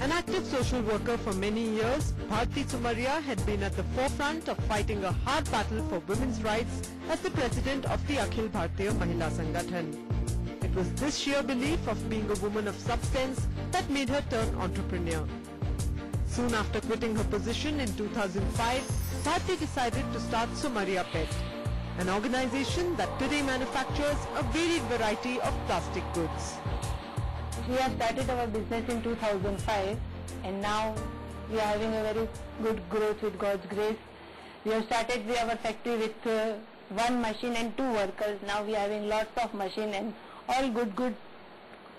An active social worker for many years, Bharti Sumaria had been at the forefront of fighting a hard battle for women's rights as the president of the Akhil Bhartiya Mahila Sangathan. It was this sheer belief of being a woman of substance that made her turn entrepreneur. Soon after quitting her position in 2005, Bharti decided to start Sumaria Pet, an organization that today manufactures a varied variety of plastic goods. We have started our business in 2005 and now we are having a very good growth with God's grace. We have started our factory with one machine and 2 workers. Now we are having lots of machine and all good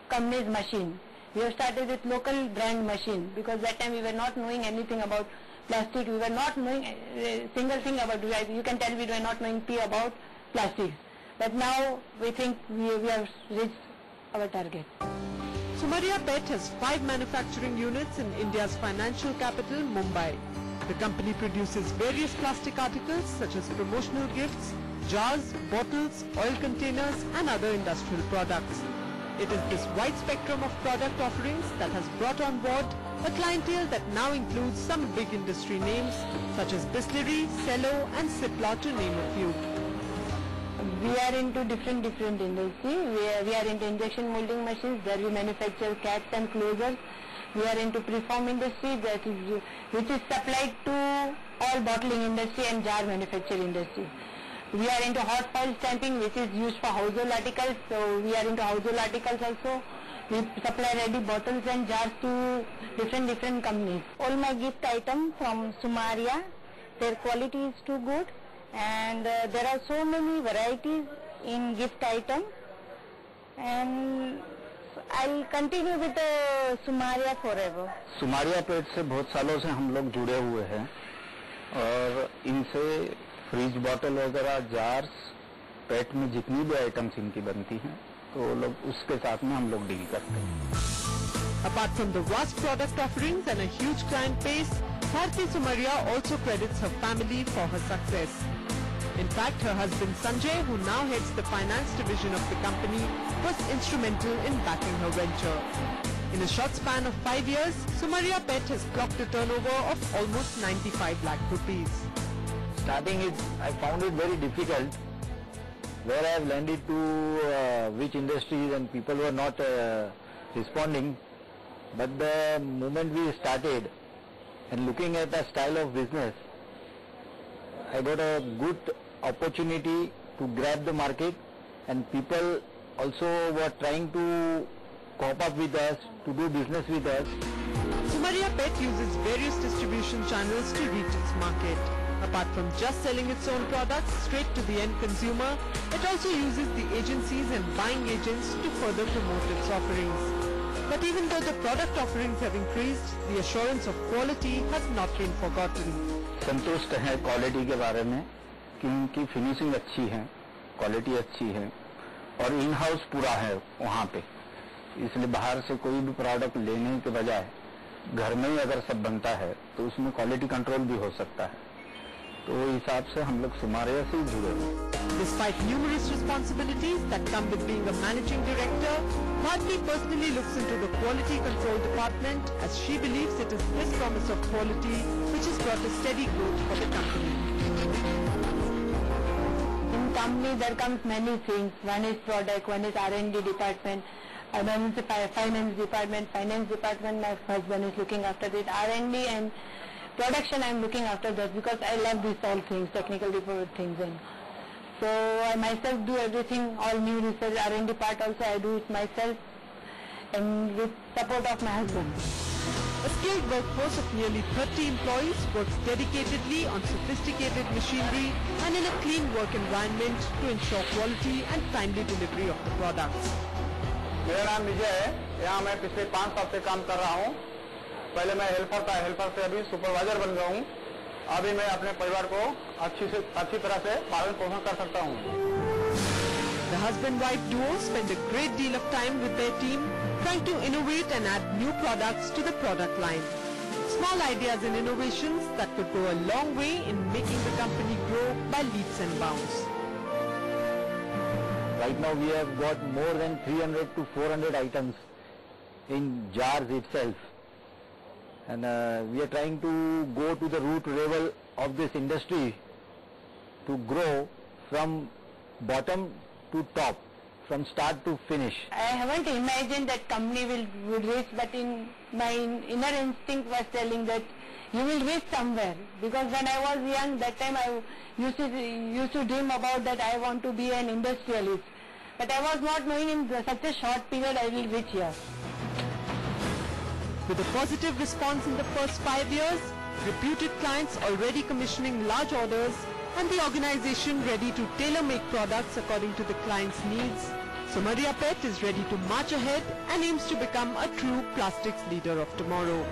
companies machine. We have started with local brand machine because that time we were not knowing anything about plastic. We were not knowing a single thing about it. You can tell we were not knowing P about plastics. But now we think we have reached our target. Sumaria Pet has 5 manufacturing units in India's financial capital, Mumbai. The company produces various plastic articles such as promotional gifts, jars, bottles, oil containers and other industrial products. It is this wide spectrum of product offerings that has brought on board a clientele that now includes some big industry names such as Bisleri, Cello and Cipla to name a few. We are into different industry. We are into injection molding machines. There we manufacture caps and closures. We are into preform industry, which is supplied to all bottling industry and jar manufacture industry. We are into hot foil stamping, which is used for household articles. So we are into household articles also. We supply ready bottles and jars to different companies. All my gift items from Sumaria, their quality is too good. And there are so many varieties in gift item, and I'll continue with the Sumaria forever. Sumaria Pet से बहुत सालों से हम लोग जुड़े हुए हैं और इनसे फ्रिज बॉटल वगैरह जार्स पेट में जितनी भी आइटम्स इनकी बनती हैं तो लोग उसके साथ में हम लोग डील करते हैं. Apart from the vast product offerings and a huge client base, Bharti Sumaria also credits her family for her success. In fact, her husband Sanjay, who now heads the finance division of the company, was instrumental in backing her venture. In a short span of 5 years, Sumaria Pet has clocked a turnover of almost 95 lakh rupees. Starting it, I found it very difficult, where I have landed to which industries and people were not responding. But the moment we started and looking at the style of business, I got a good opportunity to grab the market, and people also were trying to cope up with us, to do business with us. Sumaria Pet uses various distribution channels to reach its market. Apart from just selling its own products straight to the end consumer, it also uses the agencies and buying agents to further promote its offerings. But even though the product offerings have increased, the assurance of quality has not been forgotten. संतुष्ट है quality के बारे में कि उनकी finishing अच्छी है, quality अच्छी है और इन हाउस पूरा है वहाँ पे, इसलिए बाहर से कोई भी प्रोडक्ट लेने के बजाय घर में ही अगर सब बनता है तो उसमें क्वालिटी कंट्रोल भी हो सकता है. तो हिसाब से हम लोग सुमारिया से ही जुड़े हैं. Despite numerous responsibilities that come with being a managing director, Bharti personally looks into the quality control department as she believes it is this promise of quality which has brought a steady growth for the company. In company there comes many things. One is product, one is R&D department, and one is the finance department. Finance department, my husband is looking after it. R&D and production I am looking after that because I love these all things, technical things. And so I myself do everything, all new research, R&D part also I do it myself and with support of my husband. A skilled workforce of nearly 30 employees works dedicatedly on sophisticated machinery and in a clean work environment to ensure quality and timely delivery of the products. मेरा नाम विजय है. यहाँ मैं पिछले 5 साल से काम कर रहा हूँ. पहले मैं हेल्पर था, हेल्पर से अभी सुपरवाइजर बन गया हूँ. अभी मैं अपने परिवार को अच्छी तरह से पालन पोषण कर सकता हूँ. The husband-wife duo spend a great deal of time with their team trying to innovate and add new products to the product line. Small ideas and innovations that could go a long way in making the company grow by leaps and bounds. Right now we have got more than 300 to 400 items in jars itself, and we are trying to go to the root level of this industry to grow from bottom to top, from start to finish. I haven't imagined that company would reach, but in my inner instinct was telling that you will reach somewhere. Because when I was young, that time I used to dream about that I want to be an industrialist. But I was not knowing in such a short period I will reach here. With a positive response in the first 5 years, reputed clients already commissioning large orders, and the organization ready to tailor-make products according to the client's needs, Sumaria Pet is ready to march ahead and aims to become a true plastics leader of tomorrow.